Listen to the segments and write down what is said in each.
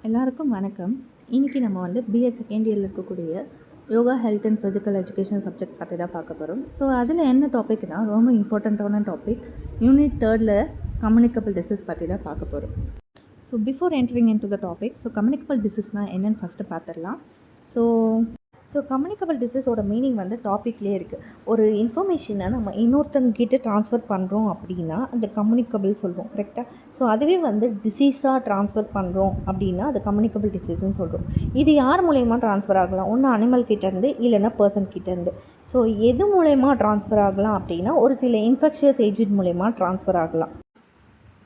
எல்லாருக்கும் வணக்கம். இன்றைக்கி நம்ம வந்து பிஎட் செகண்ட் இயரில் இருக்கக்கூடிய yoga health and physical education subject பற்றி தான் பார்க்க போகிறோம். ஸோ அதில் என்ன டாபிக்னா ரொம்ப இம்பார்ட்டண்ட்டான டாபிக் யூனிட் 3ல் கம்யூனிகபிள் டிசீஸ் பற்றி தான் பார்க்க போகிறோம். So before entering into the topic, so communicable டிசீஸ்னால் என்னென்னு ஃபஸ்ட்டு பார்த்துடலாம். ஸோ கம்யூனிகபிள் டிசீஸோட மீனிங் வந்து டாப்பிக்லேயே இருக்குது. ஒரு இன்ஃபர்மேஷனை நம்ம இன்னொருத்தங்கிட்ட ட்ரான்ஸ்ஃபர் பண்ணுறோம் அப்படின்னா அந்த கம்யூனிகபிள் சொல்கிறோம், கரெக்டாக? ஸோ அதுவே வந்து டிசீஸாக ட்ரான்ஸ்ஃபர் பண்ணுறோம் அப்படின்னா அது கம்யூனிகபிள் டிசீஸ்ன்னு சொல்கிறோம். இது யார் மூலயமா ட்ரான்ஸ்ஃபர் ஆகலாம்? ஒன்று அனிமல் கிட்டேருந்து இல்லைன்னா பர்சன் கிட்டேருந்து. ஸோ எது மூலயமா ட்ரான்ஸ்ஃபர் ஆகலாம் அப்படின்னா ஒரு சில இன்ஃபெக்ஷியஸ் ஏஜென்ட் மூலயமா ட்ரான்ஸ்ஃபர் ஆகலாம்.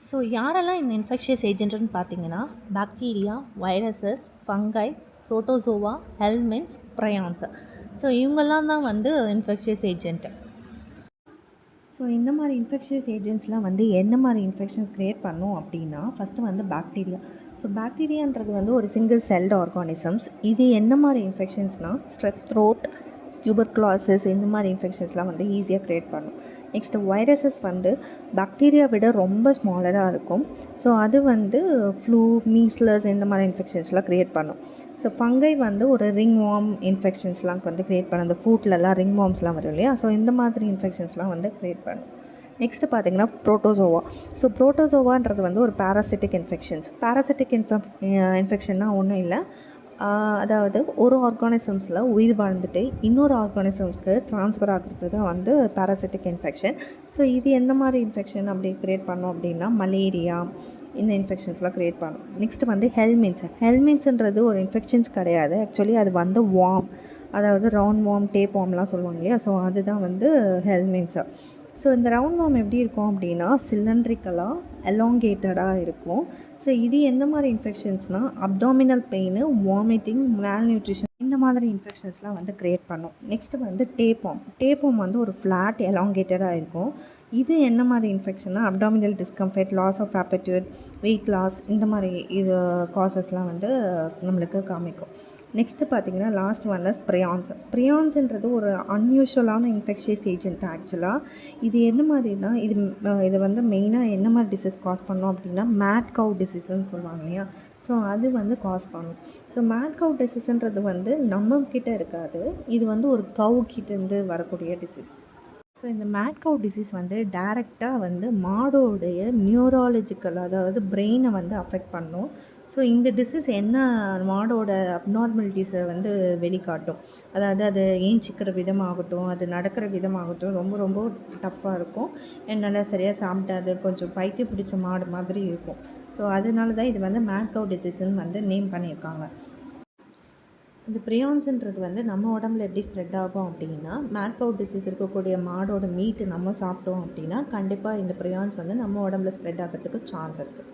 ஸோ யாரெல்லாம் இந்த இன்ஃபெக்ஷியஸ் ஏஜென்ட்னு பார்த்தீங்கன்னா bacteria, viruses, fungi, protozoa, helminths, prions. So இவங்கெல்லாம் தான் வந்து இன்ஃபெக்ஷியஸ் ஏஜென்ட்டு. ஸோ இந்த மாதிரி இன்ஃபெக்ஷியஸ் ஏஜென்ட்ஸ்லாம் வந்து என்ன மாதிரி இன்ஃபெக்ஷன்ஸ் க்ரியேட் பண்ணும் அப்படின்னா ஃபஸ்ட்டு வந்து பாக்டீரியா. ஸோ பாக்டீரியான்றது வந்து ஒரு சிங்கிள் செல்டு ஆர்கானிசம்ஸ். இது என்ன மாதிரி இன்ஃபெக்ஷன்ஸ்னால் ஸ்ட்ரெப் த்ரோட், டியூபர்குலோசிஸ், இந்த மாதிரி இன்ஃபெக்ஷன்ஸ்லாம் வந்து ஈஸியாக க்ரியேட் பண்ணும். நெக்ஸ்ட்டு வைரஸஸ் வந்து பாக்டீரியா விட ரொம்ப ஸ்மாலராக இருக்கும். ஸோ அது வந்து ஃப்ளூ, மீஸ்லஸ் இந்த மாதிரி இன்ஃபெக்ஷன்ஸ்லாம் க்ரியேட் பண்ணும். ஸோ ஃபங்கை வந்து ஒரு ரிங் வார்ம் இன்ஃபெக்ஷன்ஸ்லாம் வந்து க்ரியேட் பண்ணும். அந்த ஃபுட்லலாம் ரிங் வார்ம்ஸ்லாம் வரும் இல்லையா? ஸோ இந்த மாதிரி இன்ஃபெக்ஷன்ஸ்லாம் வந்து க்ரியேட் பண்ணும். நெக்ஸ்ட்டு பார்த்திங்கன்னா புரோட்டோசோவா. ஸோ புரோட்டோசோவான்றது வந்து ஒரு பேராசிட்டிக் இன்ஃபெக்ஷன்ஸ். பேராசிட்டிக் இன்ஃபெக்ஷன்னா ஒன்றும் இல்லை, அதாவது ஒரு ஆர்கானிசம்ஸில் உயிர் வாழ்ந்துட்டு இன்னொரு ஆர்கானிசம்ஸ்க்கு ட்ரான்ஸ்ஃபர் ஆகிறது தான் வந்து பேராசிட்டிக் இன்ஃபெக்ஷன். ஸோ இது எந்த மாதிரி இன்ஃபெக்ஷன் அப்படி க்ரியேட் பண்ணோம் அப்படின்னா மலேரியா, இந்த இன்ஃபெக்ஷன்ஸ்லாம் க்ரியேட் பண்ணும். நெக்ஸ்ட்டு வந்து ஹெல்மின்ட்ஸ்ன்றது ஒரு இன்ஃபெக்ஷன்ஸ் கிடையாது. ஆக்சுவலி அது வந்து வார்ம், அதாவது ரவுண்ட் வார்ம், டேப் வார்ம்லாம் சொல்லுவாங்க இல்லையா? ஸோ அதுதான் வந்து ஹெல்மின்ட்ஸு. ஸோ இந்த ரவுண்ட் வார்ம் எப்படி இருக்கும் அப்படின்னா சிலிண்ட்ரிக்கலாக எலாங்கேட்டடாக இருக்கும். ஸோ இது எந்த மாதிரி இன்ஃபெக்ஷன்ஸ்னால் அப்டாமினல் பெயின், வாமிட்டிங், மேல்நியூட்ரிஷன், இந்த மாதிரி இன்ஃபெக்ஷன்ஸ்லாம் வந்து க்ரியேட் பண்ணும். நெக்ஸ்ட்டு வந்து டேப் வார்ம் வந்து ஒரு ஃப்ளாட் எலாங்கேட்டடாக இருக்கும். இது என்ன மாதிரி இன்ஃபெக்ஷன்னா abdominal discomfort, loss of appetite, weight loss, இந்த மாதிரி இது காசஸ்லாம் வந்து நம்மளுக்கு காமிக்கும். நெக்ஸ்ட்டு பார்த்திங்கன்னா லாஸ்ட் வந்து ப்ரியான்ஸ்ன்றது ஒரு அன்யூஷுவலான இன்ஃபெக்ஷியஸ் ஏஜென்ட். ஆக்சுவலாக இது என்ன மாதிரினா இது வந்து மெயினாக என்ன மாதிரி டிசீஸ் காஸ் பண்ணோம் அப்படின்னா மேட் கவ் டிசீஸ்ன்னு சொல்லுவாங்க இல்லையா? ஸோ அது வந்து காஸ் பண்ணும். ஸோ மேட் கவ் டிசீஸ்ன்றது வந்து நம்மக்கிட்ட இருக்காது, இது வந்து ஒரு கவ் கிட்டேருந்து வரக்கூடிய டிசீஸ். ஸோ இந்த மேட் கவ் டிசீஸ் வந்து டைரெக்டாக வந்து மாடோடைய நியூராலஜிக்கல், அதாவது பிரெயினை வந்து அஃபெக்ட் பண்ணும். ஸோ இந்த டிசீஸ் என்ன மாடோட அப்நார்மலிட்டிஸை வந்து வெளிக்காட்டும். அதாவது அது ஏஞ்சிக்கிற விதமாகட்டும், அது நடக்கிற விதமாகட்டும் ரொம்ப ரொம்ப டஃப்பாக இருக்கும். நல்லா சரியாக சாப்பிட்டாது கொஞ்சம் பைத்தியம் பிடிச்ச மாடு மாதிரி இருக்கும். ஸோ அதனால தான் இது வந்து மேட் கவ் டிசீஸ்ன்னு வந்து நேம் பண்ணியிருக்காங்க. இந்த ப்ரியான்ஸ்ன்றது வந்து நம்ம உடம்புல எப்படி ஸ்ப்ரெட் ஆகும் அப்படின்னா மேட் கவ் டிசீஸ் இருக்கக்கூடிய மாடோட மீட்டு நம்ம சாப்பிட்டோம் அப்படின்னா கண்டிப்பாக இந்த ப்ரியான்ஸ் வந்து நம்ம உடம்புல ஸ்ப்ரெட் ஆகிறதுக்கு சான்ஸ் இருக்குது.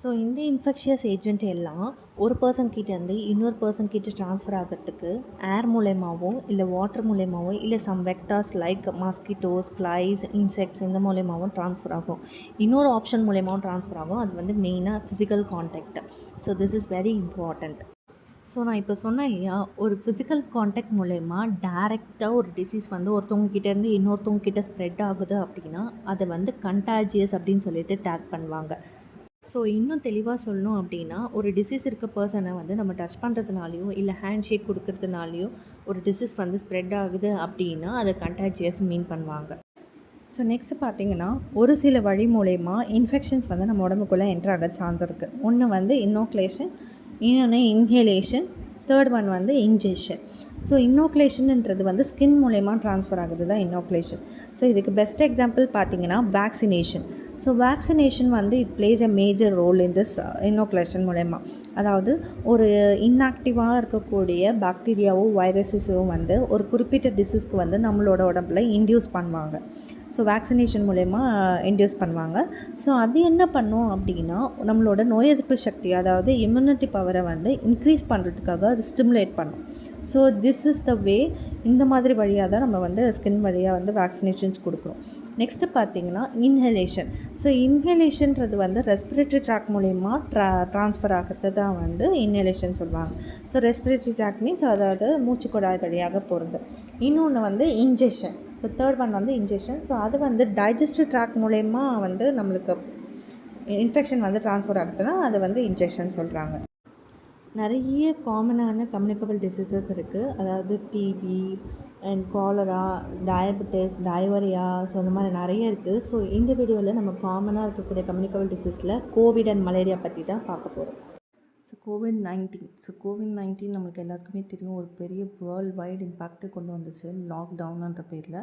ஸோ இந்த இன்ஃபெக்ஷியஸ் ஏஜென்ட் எல்லாம் ஒரு பர்சன்கிட்டேருந்து இன்னொரு பர்சன்கிட்ட ட்ரான்ஸ்ஃபர் ஆகிறதுக்கு ஏர் மூலயமாவோ இல்லை வாட்டர் மூலயமாவோ இல்லை some vectors like mosquitoes, flies, insects இந்த மூலயமாவும் ட்ரான்ஸ்ஃபர் ஆகும். இன்னொரு ஆப்ஷன் மூலயமாவும் ட்ரான்ஸ்ஃபர் ஆகும். அது வந்து மெயினாக physical contact. So this is very important. So நான் இப்போ சொன்னேன் இல்லையா, ஒரு ஃபிசிக்கல் கான்டாக்ட் மூலயமா டைரெக்டாக ஒரு டிசீஸ் வந்து ஒருத்தவங்ககிட்டேருந்து இன்னொருத்தவங்ககிட்ட ஸ்ப்ரெட் ஆகுது அப்படின்னா அதை வந்து கண்டாஜியஸ் அப்படின்னு சொல்லிட்டு டேக் பண்ணுவாங்க. ஸோ இன்னும் தெளிவாக சொல்லணும் அப்படின்னா ஒரு டிசீஸ் இருக்க பர்சனை வந்து நம்ம டச் பண்ணுறதுனாலையோ இல்லை ஹேண்ட் ஷேக் கொடுக்கறதுனாலையோ ஒரு டிசீஸ் வந்து ஸ்ப்ரெட் ஆகுது அப்படின்னா அதை கண்டாஜியஸ் மீன் பண்ணுவாங்க. ஸோ நெக்ஸ்ட்டு பார்த்திங்கன்னா ஒரு சில வழி மூலயமா இன்ஃபெக்ஷன்ஸ் வந்து நம்ம உடம்புக்குள்ளே என்ட்ரு ஆக சான்ஸ் இருக்குது. ஒன்று வந்து இன்னோகுலேஷன், இன்னொன்று இன்ஹேலேஷன், தேர்ட் ஒன் வந்து இன்ஜெக்ஷன். ஸோ இன்னோகுலேஷன்ன்றது வந்து ஸ்கின் மூலயமா ட்ரான்ஸ்ஃபர் ஆகுது தான் இன்னோகுலேஷன். ஸோ இதுக்கு பெஸ்ட் எக்ஸாம்பிள் பார்த்திங்கன்னா வேக்சினேஷன். ஸோ வேக்சினேஷன் வந்து it plays a major role in this inoculation மூலயமா. அதாவது ஒரு இன்ஆக்டிவாக இருக்கக்கூடிய பாக்டீரியாவோ வைரஸஸோ வந்து ஒரு குறிப்பிட்ட டிசீஸ்க்கு வந்து நம்மளோட உடம்புல இன்டியூஸ் பண்ணுவாங்க. ஸோ வேக்சினேஷன் மூலயமா இன்டியூஸ் பண்ணுவாங்க. ஸோ அது என்ன பண்ணும் அப்படின்னா நம்மளோட நோய் எதிர்ப்பு சக்தி, அதாவது இம்யூனிட்டி பவரை வந்து இன்க்ரீஸ் பண்ணுறதுக்காக அது ஸ்டிமுலேட் பண்ணும். ஸோ திஸ் இஸ் த வே. இந்த மாதிரி வழியாக தான் நம்ம வந்து ஸ்கின் வழியாக வந்து வேக்சினேஷன்ஸ் கொடுக்குறோம். நெக்ஸ்ட்டு பார்த்திங்கன்னா இன்ஹலேஷன். ஸோ இன்ஹலேஷன்றது வந்து ரெஸ்பிரேட்டரி ட்ராக் மூலயமா ட்ரான்ஸ்ஃபர் ஆகிறது தான் வந்து இன்ஹலேஷன் சொல்லுவாங்க. ஸோ ரெஸ்பிரேட்டரி ட்ராக் மீன்ஸ் அதாவது மூச்சுக்குழாய் வழியாக போகிறது. இன்னொன்று வந்து இன்ஜெக்ஷன். ஸோ தேர்ட் ஒன் வந்து இன்ஜெக்ஷன். ஸோ அது வந்து டைஜஸ்டிவ் ட்ராக் மூலயமா வந்து நம்மளுக்கு இன்ஃபெக்ஷன் வந்து ட்ரான்ஸ்ஃபர் ஆகுதுன்னா அது வந்து இன்ஜெக்ஷன் சொல்கிறாங்க. நிறைய காமனான கம்யூனிகபிள் டிசீசஸ் இருக்குது. அதாவது TB and cholera, diabetes, diarrhoea, so இந்த மாதிரி நிறைய இருக்குது. ஸோ இந்த வீடியோவில் நம்ம காமனாக இருக்கக்கூடிய கம்யூனிகபிள் டிசீஸில் கோவிட் அண்ட் மலேரியா பற்றி தான் பார்க்க போகிறோம். கோவிட்-19 நம்மளுக்கு எல்லாருக்குமே தெரியும், ஒரு பெரிய வேர்ல்டு வைடு இம்பேக்ட்டு கொண்டு வந்துச்சு லாக்டவுன்ன்ற பேரில்.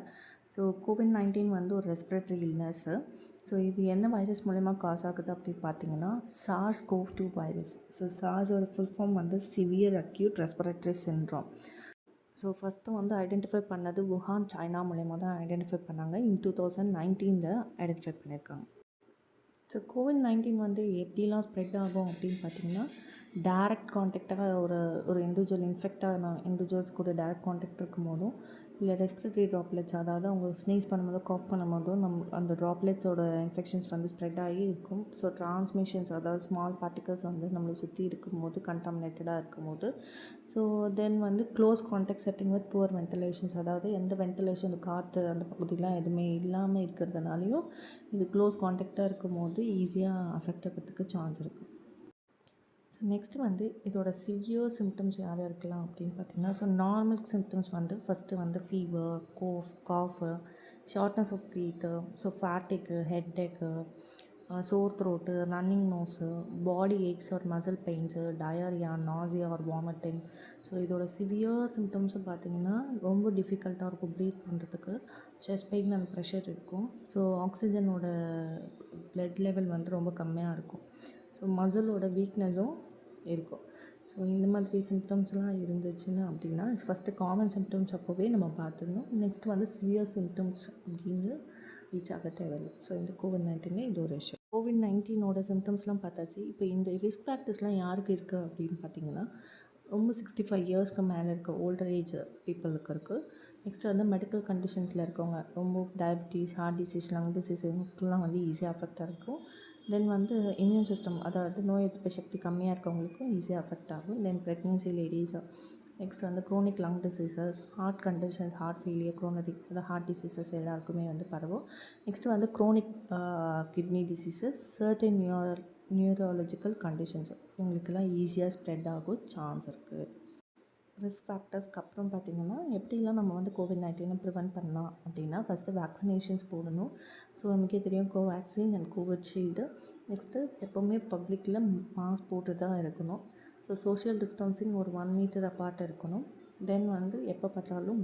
ஸோ கோவிட்-19 வந்து ஒரு ரெஸ்பிரேட்டரி இல்னஸ்ஸு. ஸோ இது என்ன வைரஸ் மூலயமா காஸ் ஆகுது அப்படின்னு பார்த்தீங்கன்னா SARS-CoV-2 வைரஸ். ஸோ சார்ஸோட ஃபுல் ஃபார்ம் வந்து severe acute respiratory syndrome. So first வந்து ஐடென்டிஃபை பண்ணது வுஹான், சைனா மூலயமா தான் ஐடென்டிஃபை பண்ணாங்க. இன் 2019 ஐடென்டிஃபை பண்ணியிருக்காங்க. ஸோ கோவிட்-19 வந்து எப்படிலாம் ஸ்ப்ரெட் ஆகும் அப்படின்னு பார்த்தீங்கன்னா, டைரக்ட் கான்டாக்டாக ஒரு இண்டிவிஜுவல் இன்ஃபெக்ட் ஆன இண்டிவிஜுவல்ஸ் கூட டைரக்ட் கான்டாக்ட் இருக்கும் போதும், இல்லை ரெஸ்பிரேட்டரி ட்ராப்லெட்ஸ், அதாவது அவங்க ஸ்னீஸ் பண்ணும்போதோ காஃப் பண்ணும்போதும் அந்த ட்ராப்லெட்ஸோட இன்ஃபெக்ஷன்ஸ் வந்து ஸ்ப்ரெட் ஆகி இருக்கும். ஸோ டிரான்ஸ்மிஷன்ஸ், அதாவது ஸ்மால் பார்ட்டிகல்ஸ் வந்து நம்மளை சுற்றி இருக்கும்போது கண்டாமினேட்டடாக இருக்கும்போது, ஸோ தென் வந்து close contact setting with poor ventilations, அதாவது எந்த வென்டிலேஷன் காற்று அந்த பகுதியெலாம் எதுவுமே இல்லாமல் இருக்கிறதுனாலையும் இது க்ளோஸ் கான்டாக்டாக இருக்கும்போது ஈஸியாக அஃபெக்ட் ஆகிறதுக்கு சான்ஸ் இருக்குது. ஸோ நெக்ஸ்ட்டு வந்து இதோட சிவியர் சிம்டம்ஸ் யார் இருக்கலாம் அப்படின்னு பார்த்திங்கன்னா, ஸோ நார்மல் சிம்டம்ஸ் வந்து ஃபஸ்ட்டு வந்து fever, cough, shortness of breath, so fatigue, headache, sore throat, running nose, body aches or muscle pains, diarrhoea, nausea or vomiting. So இதோட சிவியர் சிம்டம்ஸும் பார்த்திங்கன்னா ரொம்ப டிஃபிகல்ட்டாக இருக்கும் ப்ரீத் பண்ணுறதுக்கு. செஸ்ட் பெயின் அண்ட் ப்ரெஷர் இருக்கும். ஸோ ஆக்சிஜனோட ப்ளட் லெவல் வந்து ரொம்ப கம்மியாக இருக்கும். ஸோ மசிலோட வீக்னஸும் இருக்கும். ஸோ இந்த மாதிரி சிம்டம்ஸ்லாம் இருந்துச்சுன்னா அப்படின்னா ஃபஸ்ட்டு காமன் சிம்டம்ஸ் அப்போவே நம்ம பார்த்துடணும். நெக்ஸ்ட் வந்து சிவியர் சிம்டம்ஸ் அப்படின்னு ரீச் ஆக தேவையில்லை. ஸோ இந்த கோவிட்-19 இது ஒரு விஷயம். கோவிட்-19 சிம்டம்ஸ்லாம் பார்த்தாச்சு. இப்போ இந்த ரிஸ்க் ஃபேக்டர்ஸ்லாம் யாருக்கு இருக்குது அப்படின்னு பார்த்தீங்கன்னா, ரொம்ப 65 இயர்ஸ்க்கு மேலே இருக்க ஓல்டர் ஏஜ் பீப்புளுக்கு இருக்குது. நெக்ஸ்ட்டு வந்து மெடிக்கல் கண்டிஷன்ஸில் இருக்கவங்க, ரொம்ப diabetes, heart disease, lung disease இவங்களுக்குலாம் வந்து ஈஸியாக அஃபெக்டாக இருக்கும். தென் வந்து இம்யூன் சிஸ்டம், அதாவது நோய் எதிர்ப்பு சக்தி கம்மியாக இருக்கவங்களுக்கும் ஈஸியாக அஃபெக்ட் ஆகும். தென் ப்ரெக்னென்சி லேடிஸ், நெக்ஸ்ட் வந்து chronic lung diseases, heart conditions, heart failure, coronary அதாவது ஹார்ட் டிசீசஸ் எல்லாருக்குமே வந்து பரவும். நெக்ஸ்ட்டு வந்து chronic kidney diseases, certain neurological conditions இவங்களுக்கெல்லாம் ஈஸியாக ஸ்ப்ரெட் ஆகும் சான்ஸ் இருக்குது. ரிஸ்க் ஃபேக்டர்ஸ்க்கு அப்புறம் பார்த்திங்கன்னா, எப்படிலாம் நம்ம வந்து கோவிட்-19 ப்ரிவென்ட் பண்ணலாம் அப்படின்னா, ஃபஸ்ட்டு வேக்சினேஷன்ஸ் போடணும். ஸோ நமக்கே தெரியும் கோவேக்சின் அண்ட் கோவிஷீல்டு. நெக்ஸ்ட்டு எப்போவுமே பப்ளிக்கில் மாஸ்க் போட்டு தான் இருக்கணும். ஸோ சோஷியல் டிஸ்டன்சிங் ஒரு 1 மீட்டர் அப்பார்ட் இருக்கணும். தென் வந்து எப்போ பார்த்தாலும்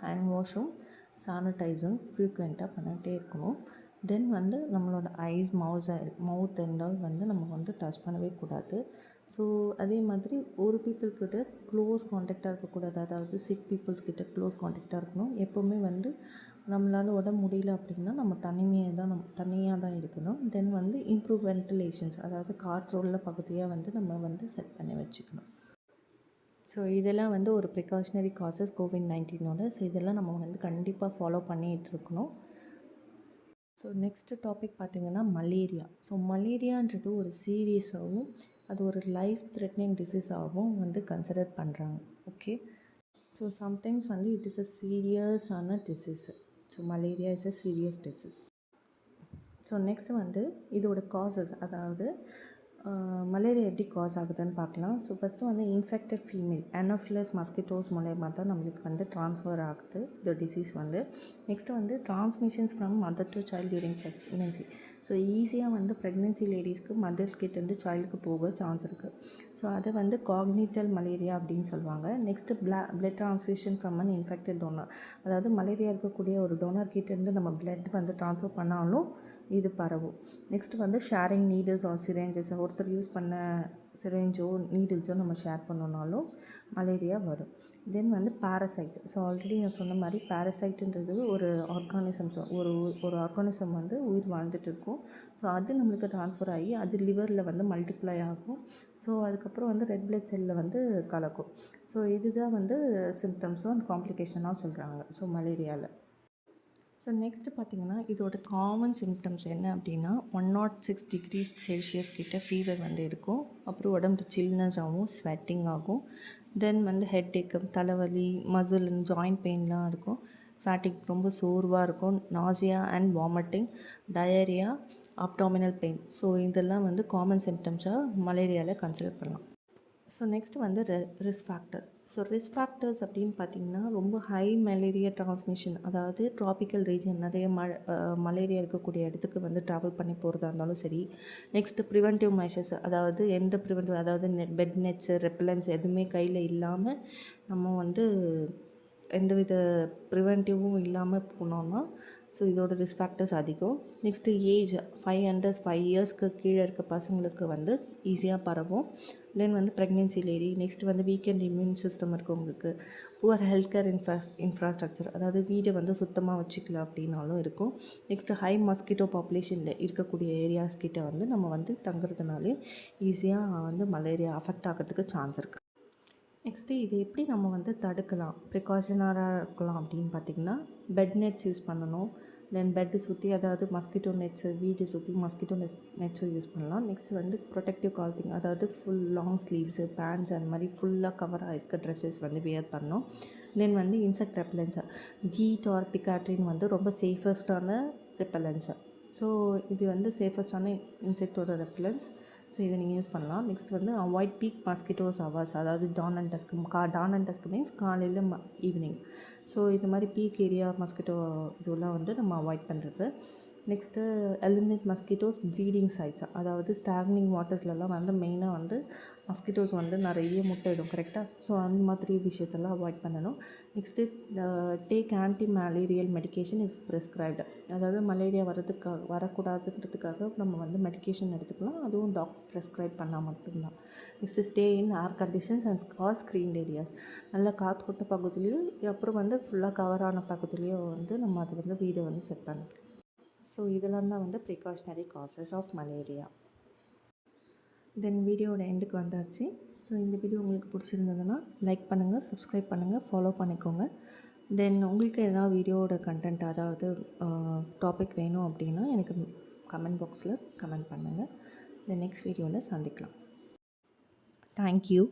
ஹேண்ட் வாஷும் சானிடைசரும் ஃப்ரீக்வெண்ட்டாக பண்ணிகிட்டே இருக்கணும். தென் வந்து நம்மளோட ஐஸ், மவுத் அண்ட் வந்து நம்ம வந்து டச் பண்ணவே கூடாது. ஸோ அதே மாதிரி ஒரு பீப்புள்கிட்ட க்ளோஸ் கான்டாக்டாக இருக்கக்கூடாது, அதாவது சிக் பீப்புள்ஸ் கிட்ட க்ளோஸ் கான்டாக்டாக இருக்கணும். எப்போவுமே வந்து நம்மளால் உடம்பு முடியல அப்படின்னா நம்ம தனியாக தான் இருக்கணும். தென் வந்து இம்ப்ரூவ் வென்டிலேஷன்ஸ், அதாவது காற்றுள்ள பகுதியாக வந்து நம்ம வந்து செட் பண்ணி வச்சுக்கணும். ஸோ இதெல்லாம் வந்து ஒரு ப்ரிகாஷனரி காசஸ் கோவிட்-19. ஸோ இதெல்லாம் நம்ம வந்து கண்டிப்பாக ஃபாலோ பண்ணிகிட்டு இருக்கணும். ஸோ நெக்ஸ்ட்டு டாபிக் பார்த்திங்கன்னா மலேரியா. ஸோ மலேரியான்றது ஒரு சீரியஸாகவும் அது ஒரு லைஃப் த்ரெட்னிங் டிசீஸாகவும் வந்து கன்சிடர் பண்ணுறாங்க. ஓகே, ஸோ சம்டைம்ஸ் வந்து இட் இஸ் அ சீரியஸான disease. So malaria is a serious disease. So next வந்து இதோட காசஸ், அதாவது மலேரியா எப்படி காஸ் ஆகுதுன்னு பார்க்கலாம். ஸோ ஃபஸ்ட்டு வந்து இன்ஃபெக்டட் ஃபீமேல் அனோஃபிலஸ் மஸ்கிட்டோஸ் மூலயமா தான் நம்மளுக்கு வந்து ட்ரான்ஸ்ஃபர் ஆகுது இந்த டிசீஸ் வந்து. நெக்ஸ்ட்டு வந்து transmissions from mother to child during pregnancy. So ஈஸியாக வந்து ப்ரெக்னென்சி லேடிஸ்க்கு மதர்கிட்டேருந்து சைல்டுக்கு போக சான்ஸ் இருக்குது. ஸோ அதை வந்து காக்னிட்டல் மலேரியா அப்படின்னு சொல்லுவாங்க. Next blood transfusion from an infected donor, அதாவது மலேரியா இருக்கக்கூடிய ஒரு டோனர்கிட்டேருந்து நம்ம பிளட் வந்து ட்ரான்ஸ்ஃபர் பண்ணாலும் இது பரவும். நெக்ஸ்ட்டு வந்து ஷேரிங் நீடில்ஸ் ஆர் சிரேஞ்சஸ், ஒருத்தர் யூஸ் பண்ண சிரேஞ்சோ நீடில்ஸோ நம்ம ஷேர் பண்ணோன்னாலும் மலேரியா வரும். தென் வந்து பேரசைட். ஸோ ஆல்ரெடி நான் சொன்ன மாதிரி பேரசைட்டுன்றது ஒரு ஆர்கானிசம்ஸ், ஒரு ஆர்கானிசம் வந்து உயிர் வாழ்ந்துட்டு இருக்கும். ஸோ அது நம்மளுக்கு ட்ரான்ஸ்ஃபர் ஆகி அது லிவரில் வந்து மல்டிப்ளை ஆகும். ஸோ அதுக்கப்புறம் வந்து ரெட் பிளட் செல்லில் வந்து கலக்கும். ஸோ இதுதான் வந்து சிம்டம்ஸும் அண்ட் காம்ப்ளிகேஷனாக சொல்கிறாங்க ஸோ மலேரியாவில். ஸோ நெக்ஸ்ட்டு பார்த்திங்கன்னா இதோட காமன் சிம்டம்ஸ் என்ன அப்படின்னா 106 டிகிரிஸ் செல்சியஸ் கிட்ட ஃபீவர் வந்து இருக்கும். அப்புறம் உடம்பு சில்னஸ் ஆகும், ஸ்வெட்டிங் ஆகும். தென் வந்து ஹெட் ஏக்கு, தலைவலி, மசில் ஜாயிண்ட் பெயின்லாம் இருக்கும். ஃபேட்டிக், ரொம்ப சோர்வாக இருக்கும். Nausea and vomiting, diarrhoea, abdominal pain. So இதெல்லாம் வந்து காமன் சிம்டம்ஸாக மலேரியாவில் கன்சிடர் பண்ணலாம். ஸோ நெக்ஸ்ட்டு வந்து risk factors. So risk factors அப்படின்னு பார்த்திங்கன்னா ரொம்ப ஹை மலேரியா ட்ரான்ஸ்மிஷன், அதாவது ட்ராபிக்கல் ரீஜன் நிறைய மலேரியா இருக்கக்கூடிய இடத்துக்கு வந்து ட்ராவல் பண்ணி போகிறதா இருந்தாலும் சரி. நெக்ஸ்ட்டு ப்ரிவென்டிவ் மெஷர்ஸ், அதாவது எந்த ப்ரிவென்டிவ், அதாவது பெட் நெட்ஸு ரெப்பலன்ஸ் எதுவுமே கையில் இல்லாமல் நம்ம வந்து எந்தவித ப்ரிவென்டிவும் இல்லாமல் போனோன்னா ஸோ இதோட ரிஸ்க் ஃபேக்டர்ஸ் அதிகம். நெக்ஸ்ட்டு ஏஜ் 5 இயர்ஸ்க்கு கீழே இருக்க பசங்களுக்கு வந்து ஈஸியாக பரவும். தென் வந்து ப்ரெக்னென்சி லேடி, நெக்ஸ்ட் வந்து வீக்கெண்ட் இம்யூன் சிஸ்டம் இருக்கவங்களுக்கு, புவர் ஹெல்த் கேர் இன்ஃப்ராஸ்ட்ரக்சர், அதாவது வீடை வந்து சுத்தமாக வச்சுக்கலாம் அப்படின்னாலும் இருக்கும். நெக்ஸ்ட்டு ஹை மஸ்கிட்டோ பாப்புலேஷனில் இருக்கக்கூடிய ஏரியாஸ் கிட்ட வந்து நம்ம வந்து தங்குறதுனாலே ஈஸியாக வந்து மலேரியா அஃபெக்ட் ஆகிறதுக்கு சான்ஸ் இருக்குது. நெக்ஸ்ட்டு இது எப்படி நம்ம வந்து தடுக்கலாம், ப்ரிகாஷனராக இருக்கலாம் அப்படின்னு பார்த்திங்கன்னா, பெட் நெட்ஸ் யூஸ் பண்ணணும். தென் பெட்டு சுற்றி, அதாவது மஸ்கிட்டோ நெட்ஸு, வீட்டை சுற்றி மஸ்கிட்டோ நெட்ஸும் யூஸ் பண்ணலாம். நெக்ஸ்ட் வந்து ப்ரொடெக்டிவ் கால்த்திங், அதாவது ஃபுல் லாங் ஸ்லீவ்ஸு, பேண்ட்ஸ் அந்த மாதிரி ஃபுல்லாக கவராக இருக்க ட்ரெஸ்ஸஸ் வந்து வியர் பண்ணணும். தென் வந்து இன்செக்ட் ரெப்பலன்ஸு, ஜீட் ஆர் பிகாட்ரின் வந்து ரொம்ப சேஃபஸ்டான ரெப்பலன்ஸு. ஸோ இது வந்து சேஃபஸ்டான இன்செக்டோட ரெப்பலன்ஸ். ஸோ இதை நீங்கள் யூஸ் பண்ணலாம். நெக்ஸ்ட் வந்து அவாய்ட் பீக் மஸ்கிட்டோஸ் ஹவர்ஸ், அதாவது டான் அண்ட் டஸ்க் மீன்ஸ் காலையில் ஈவினிங். ஸோ இது மாதிரி பீக் ஏரியா மஸ்கிட்டோ இதெல்லாம் வந்து நம்ம அவாய்ட் பண்ணுறது. Next eliminate mosquitoes breeding sites, அதாவது ஸ்டாக்னிங் வாட்டர்ஸ்லலாம் வந்து மெயினாக வந்து மஸ்கிட்டோஸ் வந்து நிறைய முட்டையிடும், கரெக்டாக. ஸோ அந்த மாதிரி விஷயத்தெல்லாம் அவாய்ட் பண்ணணும். Next take anti malarial medication if prescribed, அதாவது மலேரியா வரக்கூடாதுன்றதுக்காக நம்ம வந்து மெடிக்கேஷன் எடுத்துக்கலாம், அதுவும் டாக்டர் ப்ரிஸ்கிரைப் பண்ணால் மட்டும்தான். Next stay in air conditions and car screened areas, நல்லா காற்றோட்ட பகுதியிலையும் அப்புறம் வந்து ஃபுல்லாக கவரான பகுதியிலையும் வந்து நம்ம அது வந்து வீடை வந்து செட் பண்ணிக்கலாம். ஸோ இதெல்லாம் தான் வந்து ப்ரிகாஷனரி காசஸ் ஆஃப் மலேரியா. தென் வீடியோட எண்டுக்கு வந்தாச்சு. ஸோ இந்த வீடியோ உங்களுக்கு பிடிச்சிருந்ததுன்னா லைக் பண்ணுங்கள், சப்ஸ்கிரைப் பண்ணுங்கள், ஃபாலோ பண்ணிக்கோங்க. தென் உங்களுக்கு எதாவது வீடியோவோட கண்டென்ட், அதாவது டாபிக் வேணும் அப்படின்னா எனக்கு கமெண்ட் பாக்ஸில் கமெண்ட் பண்ணுங்கள். தென் நெக்ஸ்ட் வீடியோவில் சந்திக்கலாம். தேங்க்யூ.